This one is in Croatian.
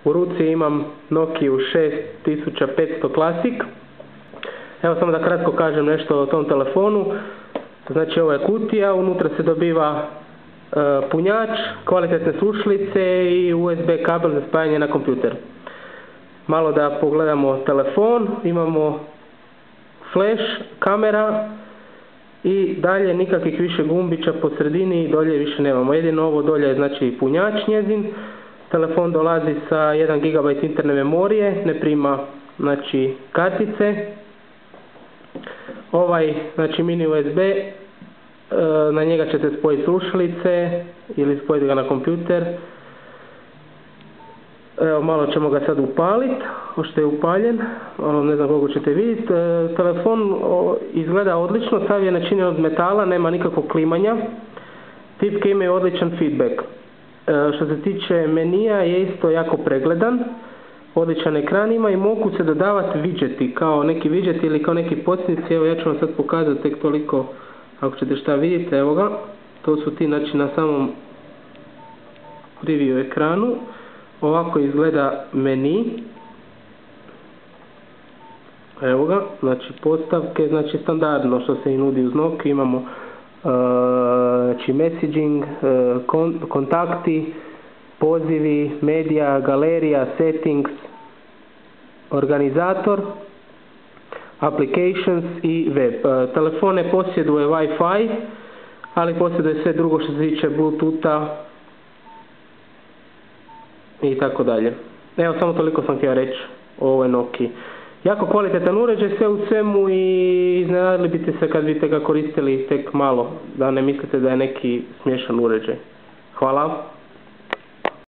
U ruci imam Nokia 6500 Classic. Evo samo da kratko kažem nešto o tom telefonu. Znači ovo je kutija, unutra se dobiva punjač, kvalitetne slušalice i USB kabel za spajanje na kompjuter. Malo da pogledamo telefon, imamo flash, kamera i dalje nikakvih više gumbića po sredini i dolje više nemamo. Jedino ovo dolje je znači punjač njezin. Telefon dolazi sa 1 GB interne memorije, ne prima znači kartice. Ovaj znači mini USB, na njega ćete spojiti slušalice ili spojiti ga na kompjuter. Evo malo ćemo ga sad upaliti, pošto je upaljen, ne znam koliko ćete vidjeti. Telefon izgleda odlično, sav je načinjen od metala, nema nikakvog klimanja. Tipke imaju odličan feedback. Što se tiče menija je isto jako pregledan, odličan ekran ima i mogu se dodavati widgeti, kao neki widgeti ili kao neki podsjetnici. Evo ja ću vam sad pokazati tek toliko, ako ćete šta vidjeti, evo ga. To su ti znači na samom preview ekranu. Ovako izgleda meni. Evo ga, znači postavke, znači standardno što se i nudi uz Nokia. Imamo znači messaging, kontakti, pozivi, medija, galerija, settings, organizator, applications i web. Telefon ne posjeduje Wi-Fi, ali posjeduje sve drugo što se tiče Bluetootha i tako dalje. Evo samo toliko sam htio reći o ovoj Nokiji. Jako kvalitetan uređaj, sve u svemu, i iznenadili biste se kad biste ga koristili tek malo, da ne mislite da je neki smiješan uređaj. Hvala.